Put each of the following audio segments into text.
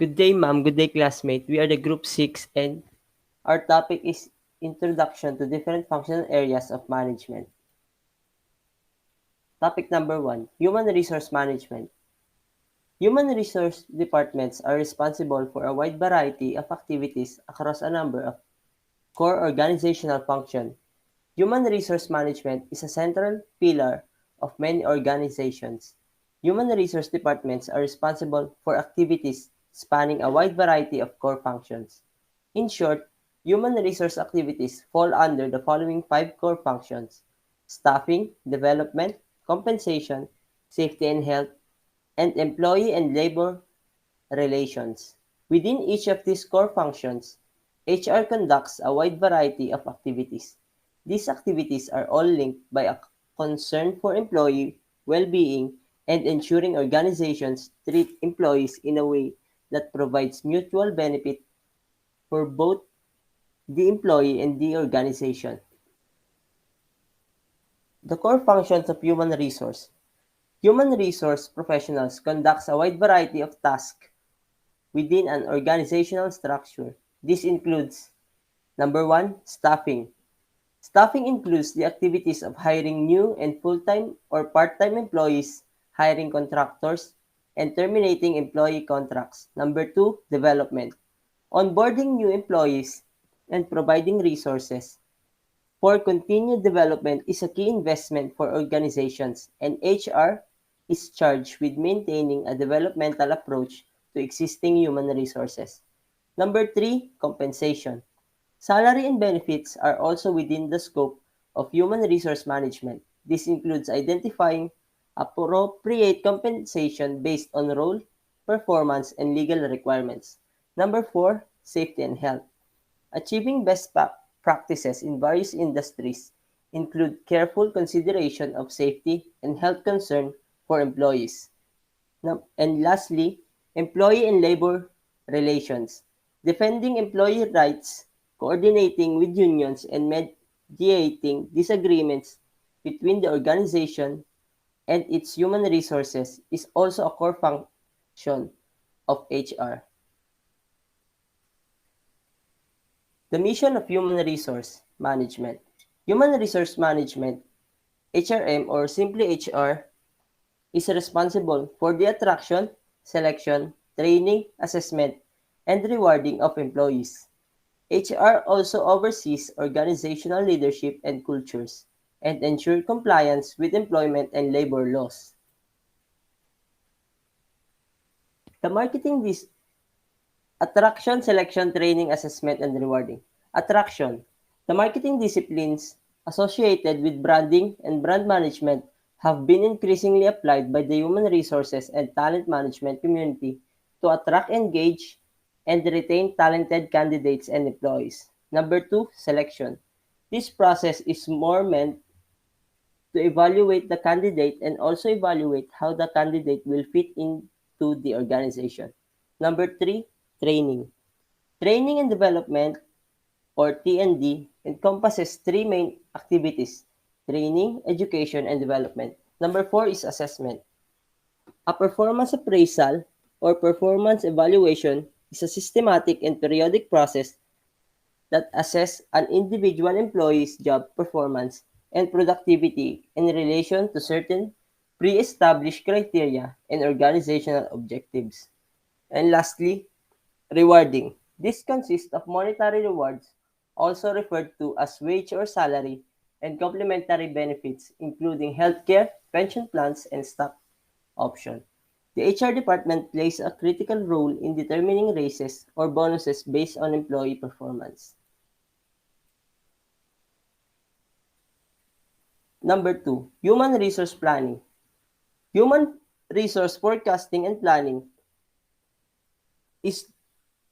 Good day, ma'am. Good day, classmate. We are the group 6 and our topic is Introduction to Different Functional Areas of Management. Topic number 1, Human Resource Management. Human resource departments are responsible for a wide variety of activities across a number of core organizational functions. Human resource management is a central pillar of many organizations. Human resource departments are responsible for activities spanning a wide variety of core functions. In short, human resource activities fall under the following five core functions: staffing, development, compensation, safety and health, and employee and labor relations. Within each of these core functions, HR conducts a wide variety of activities. These activities are all linked by a concern for employee well-being and ensuring organizations treat employees in a way that provides mutual benefit for both the employee and the organization. The core functions of human resource. Human resource professionals conduct a wide variety of tasks within an organizational structure. This includes: number 1, staffing. Staffing includes the activities of hiring new and full-time or part-time employees, hiring contractors, and terminating employee contracts. Number 2, development. Onboarding new employees and providing resources for continued development is a key investment for organizations, and HR is charged with maintaining a developmental approach to existing human resources. Number 3, compensation. Salary and benefits are also within the scope of human resource management. This includes identifying appropriate compensation based on role, performance, and legal requirements. Number 4, safety and health. Achieving best practices in various industries include careful consideration of safety and health concern for employees. And lastly, employee and labor relations. Defending employee rights, coordinating with unions, and mediating disagreements between the organization and its human resources is also a core function of HR. The mission of human resource management. Human resource management, HRM or simply HR, is responsible for the attraction, selection, training, assessment, and rewarding of employees. HR also oversees organizational leadership and cultures and ensure compliance with employment and labor laws. The marketing attraction, selection, training, assessment, and rewarding. Attraction. The marketing disciplines associated with branding and brand management have been increasingly applied by the human resources and talent management community to attract, engage, and retain talented candidates and employees. Number 2, selection. This process is more meant to evaluate the candidate and also evaluate how the candidate will fit into the organization. Number 3, training. Training and development, or T&D, encompasses three main activities: training, education, and development. Number 4 is assessment. A performance appraisal or performance evaluation is a systematic and periodic process that assesses an individual employee's job performance and productivity in relation to certain pre-established criteria and organizational objectives. And lastly, rewarding. This consists of monetary rewards, also referred to as wage or salary, and complementary benefits, including healthcare, pension plans, and stock option. The HR department plays a critical role in determining raises or bonuses based on employee performance. Number 2, human resource planning. Human resource forecasting and planning is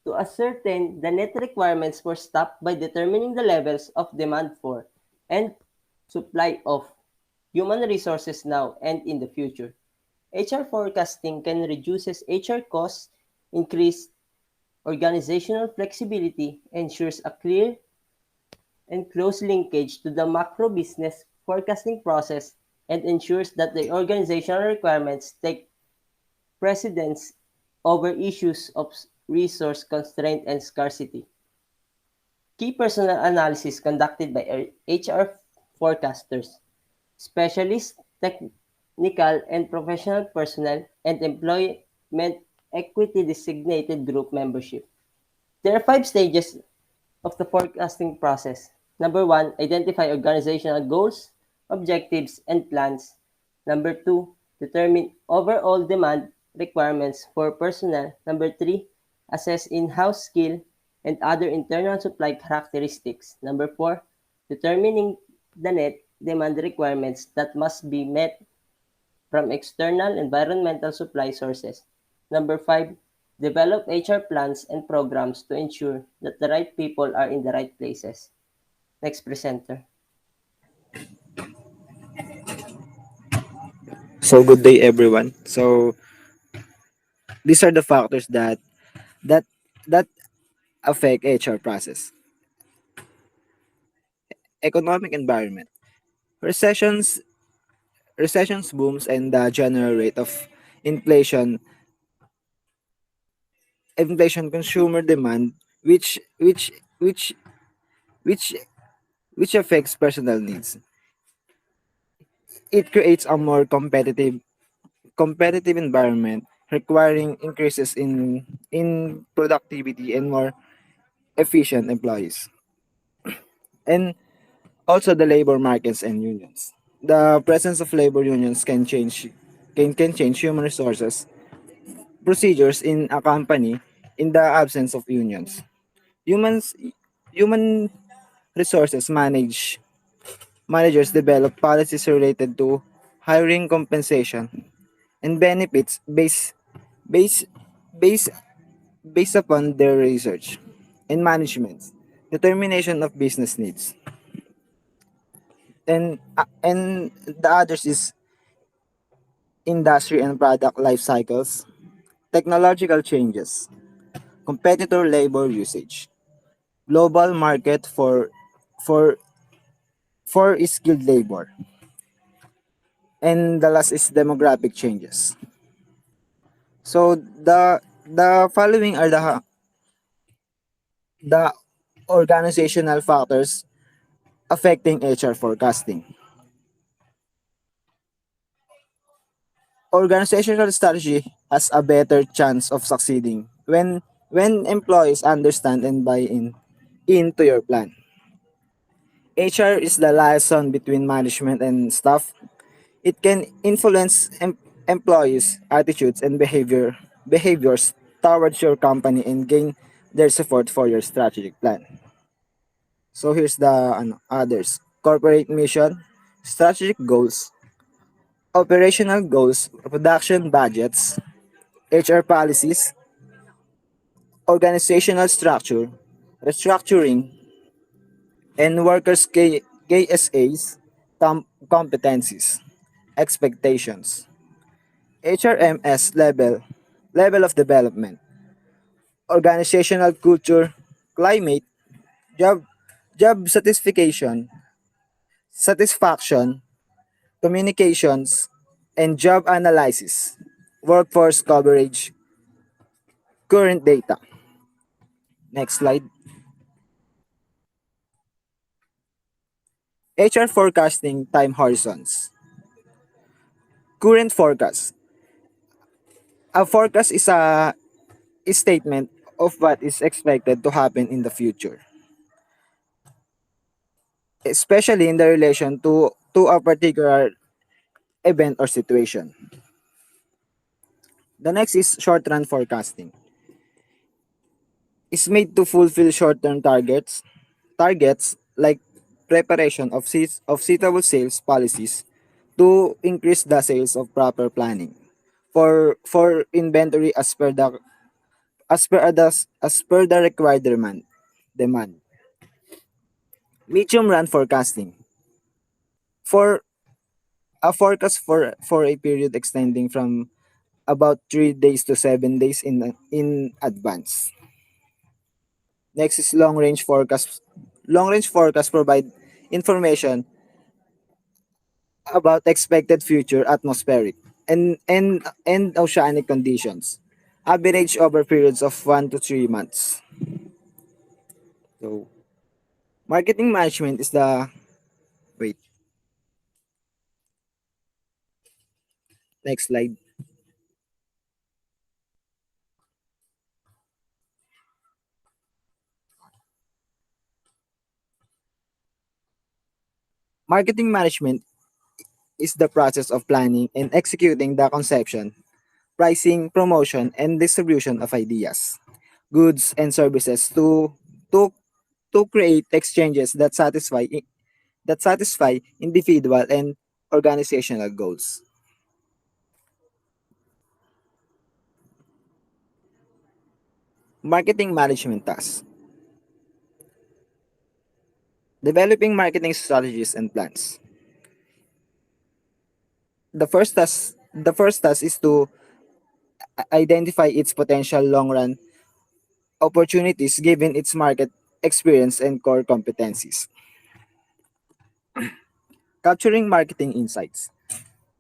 to ascertain the net requirements for staff by determining the levels of demand for and supply of human resources now and in the future. HR forecasting can reduce HR costs, increase organizational flexibility, ensures a clear and close linkage to the macro business forecasting process, and ensures that the organizational requirements take precedence over issues of resource constraint and scarcity. Key personnel analysis conducted by HR forecasters, specialists, technical and professional personnel, and employment equity designated group membership. There are five stages of the forecasting process. Number one, identify organizational goals, objectives, and plans. Number two, determine overall demand requirements for personnel. Number three, assess in-house skill and other internal supply characteristics. Number four, determining the net demand requirements that must be met from external environmental supply sources. Number five, develop HR plans and programs to ensure that the right people are in the right places. Next presenter. So good day everyone. So these are the factors that that affect HR process. Economic environment. Recessions recessions booms and the general rate of inflation consumer demand which which which affects personal needs. It creates a more competitive environment requiring increases in productivity and more efficient employees. And also the labor markets and unions. The presence of labor unions can change human resources procedures in a company in the absence of unions. Humans human resources managers develop policies related to hiring compensation and benefits based based based upon their research and management determination of business needs. And the others is industry and product life cycles, technological changes, competitor labor usage, global market for skilled labor, and the last is demographic changes. So the following are the organizational factors affecting HR forecasting. Organizational strategy has a better chance of succeeding when employees understand and buy into your plan. HR is the liaison between management and staff. It can influence employees' attitudes and behaviors towards your company and gain their support for your strategic plan. So here's the others. Corporate mission, strategic goals, operational goals, production budgets, HR policies, organizational structure, restructuring, and workers' KSAs, competencies, expectations. HRMS level of development, organizational culture, climate, job satisfaction, communications, and job analysis, workforce coverage, current data. Next slide. HR forecasting time horizons. Current forecast. A forecast is a statement of what is expected to happen in the future, especially in the relation to a particular event or situation. The next is short run forecasting. It's made to fulfill short term targets like preparation of suitable sales policies to increase the sales of proper planning for inventory as per the required demand. Medium run forecasting for a forecast for a period extending from about 3 days to 7 days in advance. Next is long range forecast. Long range forecast provide information about expected future atmospheric and oceanic conditions. average over periods of 1 to 3 months. So, marketing management is the wait, next slide. Marketing management is the process of planning and executing the conception, pricing, promotion, and distribution of ideas, goods, and services to to create exchanges that satisfy individual and organizational goals. Marketing management tasks. Developing marketing strategies and plans. The first task is to identify its potential long-run opportunities given its market experience and core competencies. Capturing marketing insights.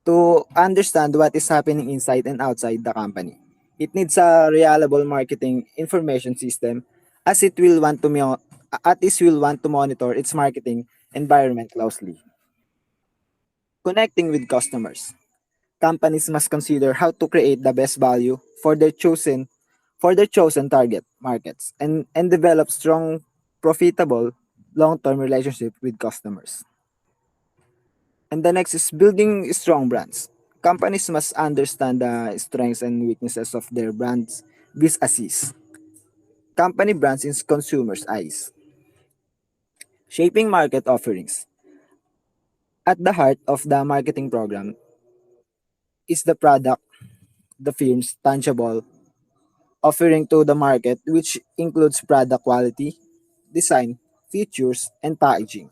To understand what is happening inside and outside the company, it needs a reliable marketing information system as it will want to at least will want to monitor its marketing environment closely. Connecting with customers. Companies must consider how to create the best value for their chosen target markets and develop strong, profitable, long-term relationship with customers. And the next is building strong brands. Companies must understand the strengths and weaknesses of their brands. This assists company brands in consumers' eyes. Shaping market offerings. At the heart of the marketing program is the product, the firm's tangible offering to the market, which includes product quality, design, features, and packaging.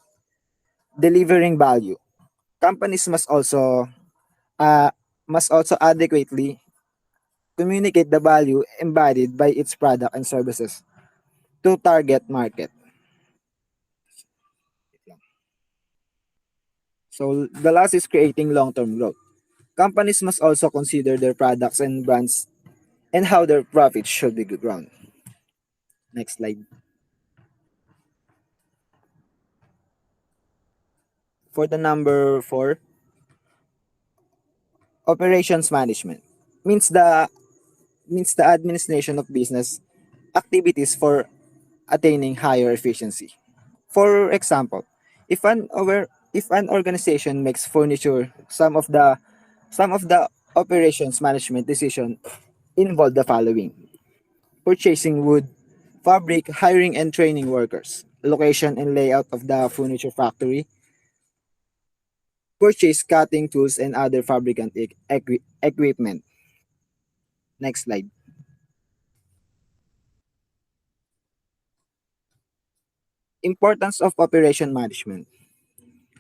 Delivering value. Companies uh, must also adequately communicate the value embodied by its product and services to target market. So the last is creating long-term growth. Companies must also consider their products and brands and how their profits should be grown. Next slide. For the number 4, operations management means the administration of business activities for attaining higher efficiency. For example, if an organization makes furniture, some of the operations management decision involve the following: purchasing wood, fabric, hiring and training workers, location and layout of the furniture factory, purchase cutting tools and other fabricant equipment. Next slide. Importance of operation management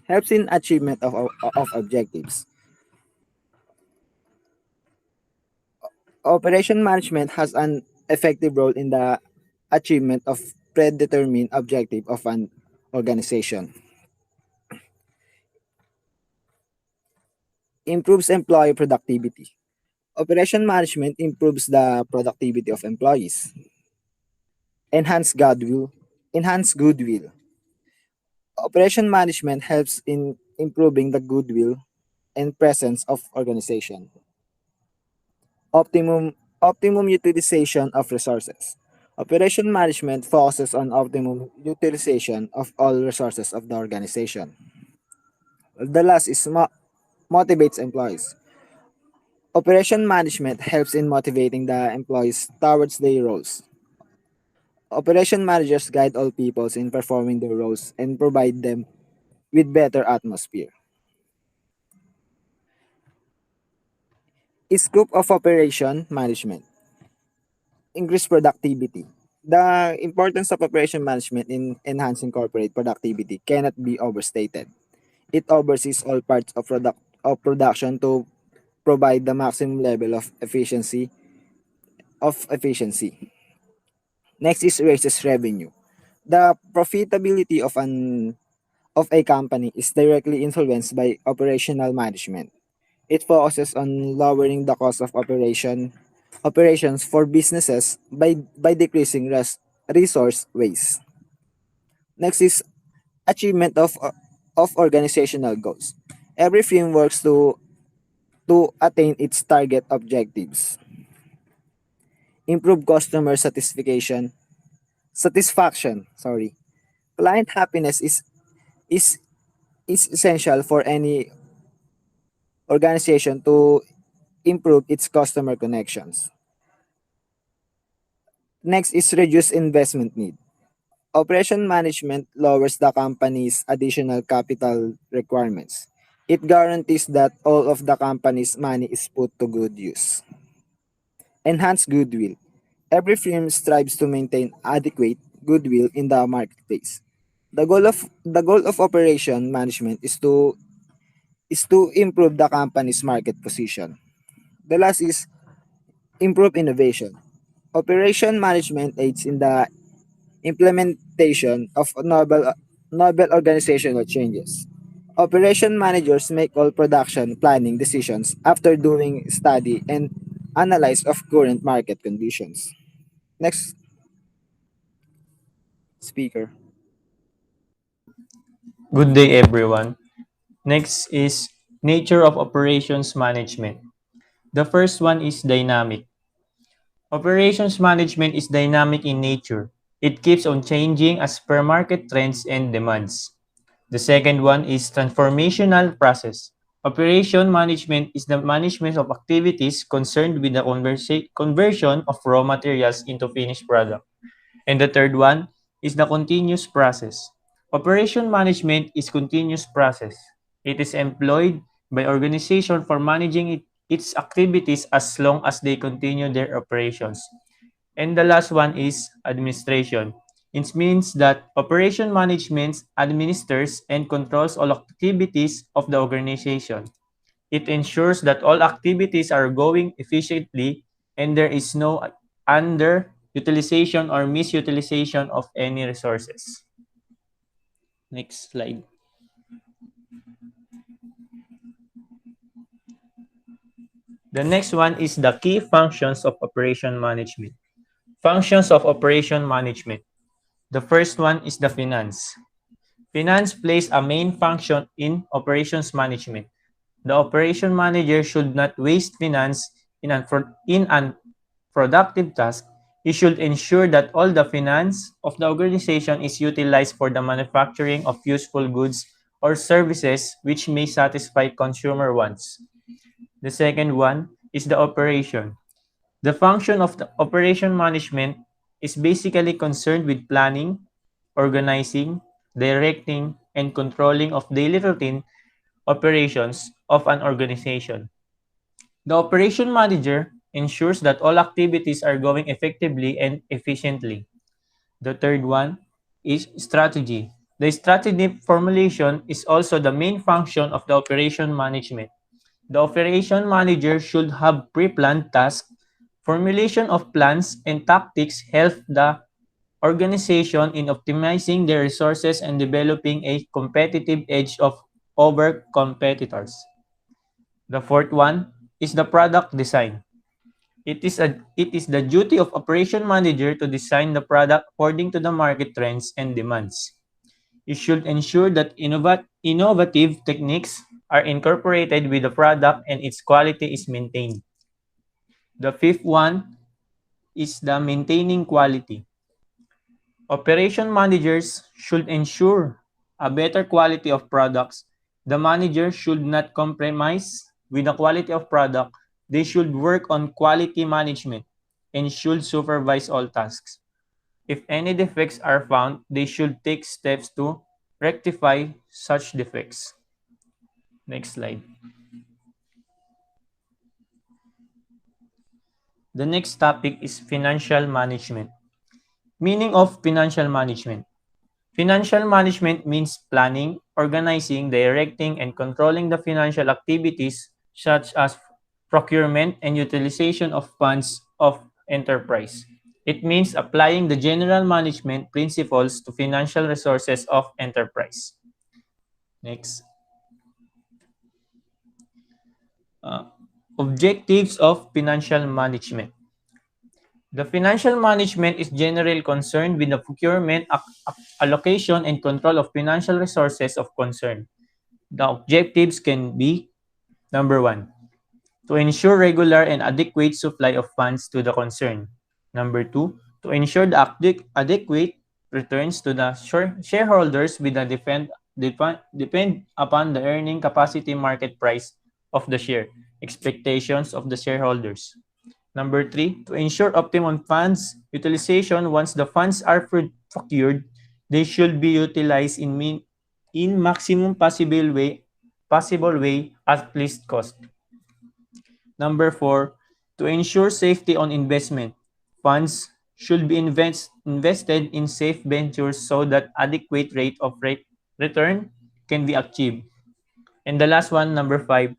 helps in achievement of objectives. Operation management has an effective role in the achievement of predetermined objective of an organization. Improves employee productivity. Operation management improves the productivity of employees. Enhance goodwill. Enhance goodwill. Operation management helps in improving the goodwill and presence of organization. Optimum utilization of resources. Operation management focuses on optimum utilization of all resources of the organization. The last is motivates employees. Operation management helps in motivating the employees towards their roles. Operation managers guide all peoples in performing their roles and provide them with better atmosphere. Scope of operation management. Increase productivity. The importance of operation management in enhancing corporate productivity cannot be overstated. It oversees all parts of production to provide the maximum level of efficiency. Next is raises revenue. The profitability of a company is directly influenced by operational management. It focuses on lowering the cost of operation, operations for businesses by decreasing resource waste. Next is achievement of organizational goals. Every firm works to attain its target objectives. Improve customer satisfaction. Sorry. Client happiness is is essential for any organization to improve its customer connections. Next is reduce investment need. Operation management lowers the company's additional capital requirements. It guarantees that all of the company's money is put to good use. Enhance goodwill. Every firm strives to maintain adequate goodwill in the marketplace. The goal of operation management is to improve the company's market position. The last is improve innovation. Operation management aids in the implementation of novel organizational changes. Operation managers make all production planning decisions after doing study and analyze of current market conditions. Next speaker. Good day, everyone. Next is nature of operations management. The first one is dynamic. Operations management is dynamic in nature. It keeps on changing as per market trends and demands. The second one is transformational process. Operation management is the management of activities concerned with the conversion of raw materials into finished product. And the third one is the continuous process. Operation management is continuous process. It is employed by organization for managing its activities as long as they continue their operations. And the last one is administration. It means that operation management administers and controls all activities of the organization. It ensures that all activities are going efficiently and there is no underutilization or misutilization of any resources. Next slide. The next one is the key functions of operation management. Functions of operation management. The first one is the finance. Finance plays a main function in operations management. The operation manager should not waste finance in unproductive tasks. He should ensure that all the finance of the organization is utilized for the manufacturing of useful goods or services which may satisfy consumer wants. The second one is the operation. The function of the operation management is basically concerned with planning, organizing, directing, and controlling of daily routine operations of an organization. The operation manager ensures that all activities are going effectively and efficiently. The third one is strategy. The strategy formulation is also the main function of the operation management. The operation manager should have pre-planned tasks. Formulation of plans and tactics help the organization in optimizing their resources and developing a competitive edge over competitors. The fourth one is the product design. It is the duty of operation manager to design the product according to the market trends and demands. It should ensure that innovative techniques are incorporated with the product and its quality is maintained. The fifth one is the maintaining quality. Operation managers should ensure a better quality of products. The manager should not compromise with the quality of product. They should work on quality management and should supervise all tasks. If any defects are found, they should take steps to rectify such defects. Next slide. The next topic is financial management. Meaning of financial management. Financial management means planning, organizing, directing, and controlling the financial activities such as procurement and utilization of funds of enterprise. It means applying the general management principles to financial resources of enterprise. Next. Uh, Objectives of financial management. The financial management is generally concerned with the procurement, allocation, and control of financial resources of concern. The objectives can be: number one, to ensure regular and adequate supply of funds to the concern. Number two, to ensure the adequate returns to the shareholders with the depend upon the earning capacity market price of the share, expectations of the shareholders. Number three, to ensure optimum funds utilization. Once the funds are procured, they should be utilized in maximum possible way at least cost. Number four, to ensure safety on investment. Funds should be invested in safe ventures so that adequate rate of return can be achieved. And the last one, number five,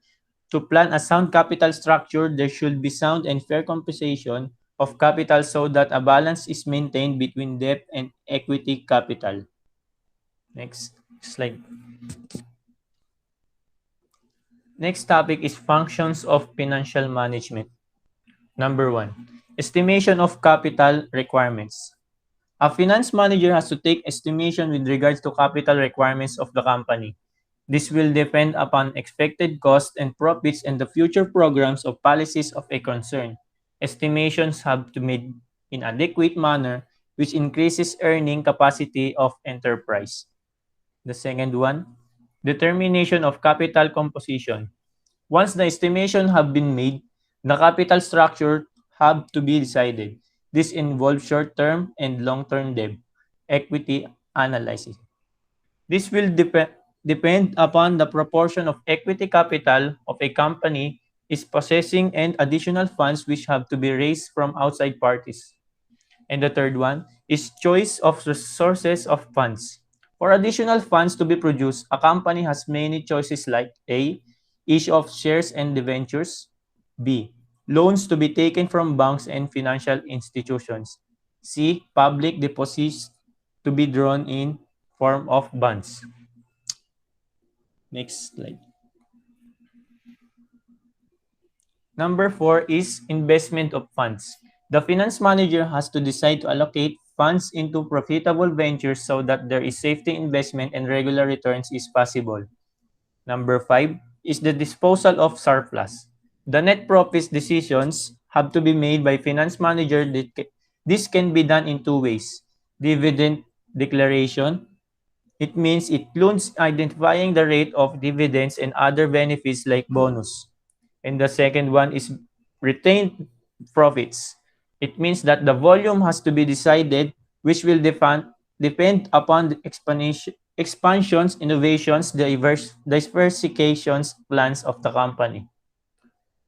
to plan a sound capital structure, there should be sound and fair compensation of capital so that a balance is maintained between debt and equity capital. Next slide. Next topic is functions of financial management. Number one, estimation of capital requirements. A finance manager has to take estimation with regards to capital requirements of the company. This will depend upon expected costs and profits and the future programs or policies of a concern. Estimations have to be made in adequate manner, which increases earning capacity of enterprise. The second one, determination of capital composition. Once the estimation have been made, the capital structure have to be decided. This involves short-term and long-term debt equity analysis. This will depend upon the proportion of equity capital of a company is possessing and additional funds which have to be raised from outside parties. And the third one is choice of sources of funds. For additional funds to be produced, a company has many choices like A, issue of shares and debentures, B, loans to be taken from banks and financial institutions, C, public deposits to be drawn in form of bonds. Next slide. Number four is investment of funds. The finance manager has to decide to allocate funds into profitable ventures so that there is safety investment and regular returns is possible. Number five is the disposal of surplus. The net profits decisions have to be made by finance manager. This can be done in two ways. Dividend declaration. It means it includes identifying the rate of dividends and other benefits like bonus. And the second one is retained profits. It means that the volume has to be decided, which will depend upon the expansions, innovations, diversifications plans of the company.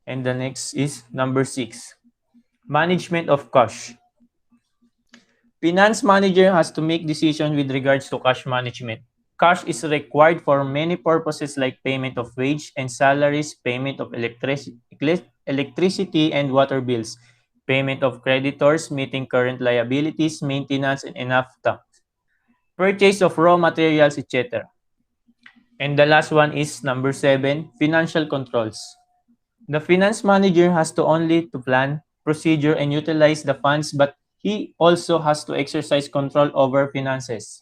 And the next is number six, management of cash. Finance manager has to make decision with regards to cash management. Cash is required for many purposes like payment of wage and salaries, payment of electricity and water bills, payment of creditors, meeting current liabilities, maintenance, and enough tax, purchase of raw materials, etc. And the last one is number seven, financial controls. The finance manager has to only to plan, procedure, and utilize the funds, but he also has to exercise control over finances.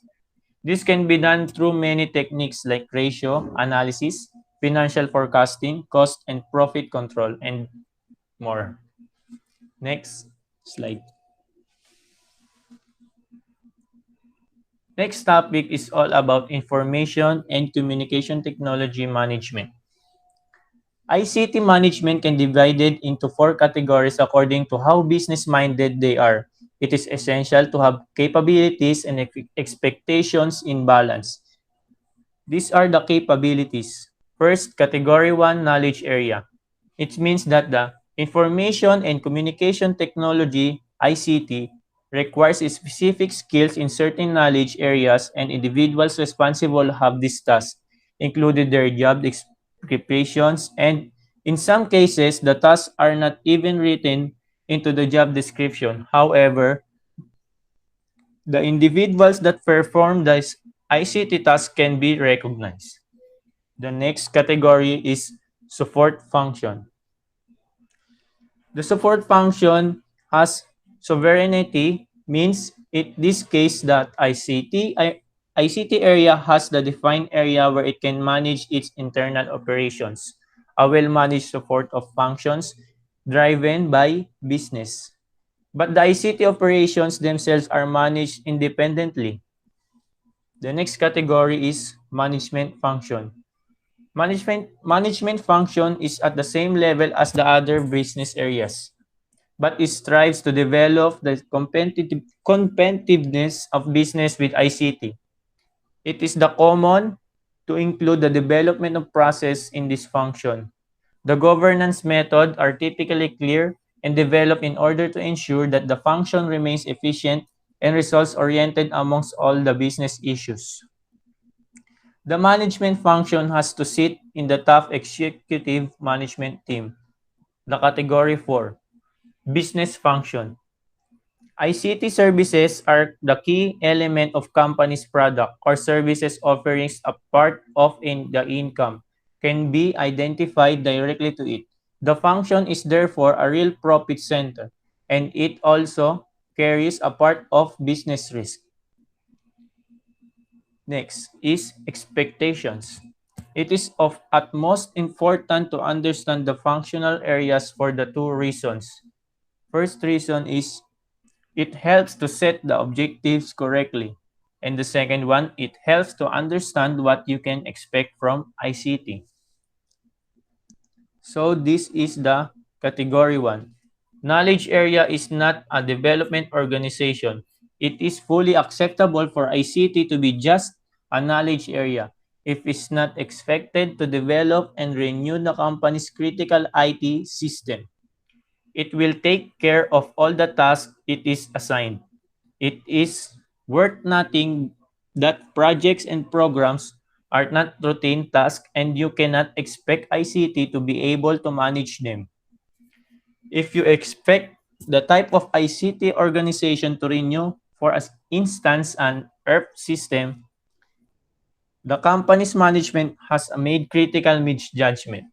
This can be done through many techniques like ratio analysis, financial forecasting, cost and profit control, and more. Next slide. Next topic is all about information and communication technology management. ICT management can be divided into four categories according to how business-minded they are. It is essential to have capabilities and expectations in balance. These are the capabilities. First, category 1, knowledge area. It means that the information and communication technology, ICT, requires specific skills in certain knowledge areas, and individuals responsible have this task, included their job descriptions, and in some cases, the tasks are not even written into the job description. However, the individuals that perform this ICT task can be recognized. The next category is support function. The support function has Sovereignty means in this case that ICT area has the defined area where it can manage its internal operations, a well-managed support of functions driven by business. But the ICT operations themselves are managed independently. The next category is management function. Management function is at the same level as the other business areas, but it strives to develop the competitiveness of business with ICT. It is the common to include the development of process in this function. The governance method are typically clear and developed in order to ensure that the function remains efficient and results-oriented amongst all the business issues. The management function has to sit in the top executive management team. The category 4, business function. ICT services are the key element of company's product or services offerings a part of the income can be identified directly to it. The function is therefore a real profit center and it also carries a part of business risk. Next is expectations. It is of utmost important to understand the functional areas for the two reasons. First reason is it helps to set the objectives correctly. And the second one, it helps to understand what you can expect from ICT. So this is the category 1. Knowledge area is not a development organization. It is fully acceptable for ICT to be just a knowledge area if it's not expected to develop and renew the company's critical IT system. It will take care of all the tasks it is assigned. It is worth noting that projects and programs are not routine tasks and you cannot expect ICT to be able to manage them. If you expect the type of ICT organization to renew, for instance, an ERP system, the company's management has made critical misjudgment.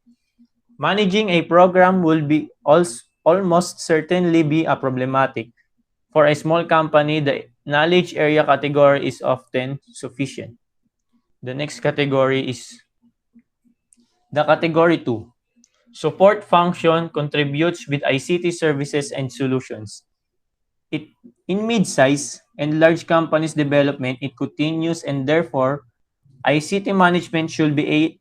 Managing a program will be almost certainly be a problematic. For a small company, the knowledge area category is often sufficient. The next category is the category 2. Support function contributes with ICT services and solutions. In mid-size and large companies development, it continues and therefore ICT management should be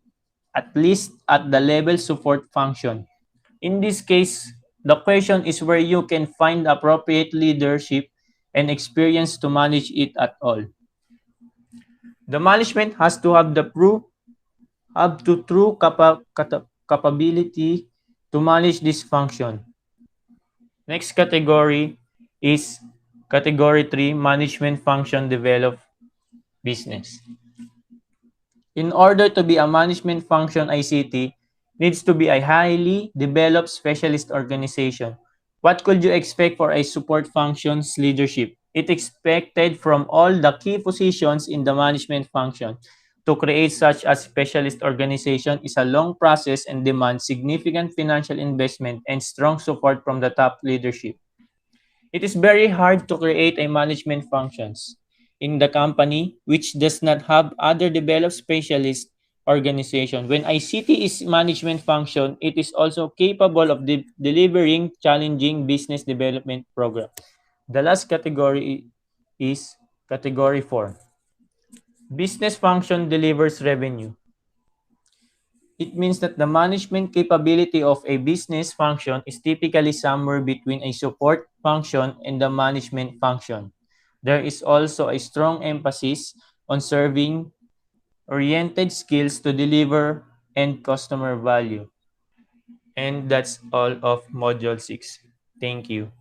at least at the level support function. In this case, the question is where you can find appropriate leadership and experience to manage it at all. The management has to have true capability to manage this function. Next category is category 3, management function develop business. In order to be a management function, ICT needs to be a highly developed specialist organization. What could you expect for a support functions leadership? It expected from all the key positions in the management function. To create such a specialist organization is a long process and demands significant financial investment and strong support from the top leadership. It is very hard to create a management functions in the company which does not have other developed specialist organization. When ICT is management function, it is also capable of delivering challenging business development program. The last category is category 4. Business function delivers revenue. It means that the management capability of a business function is typically somewhere between a support function and the management function. There is also a strong emphasis on serving oriented skills to deliver end customer value. And that's all of Module 6. Thank you.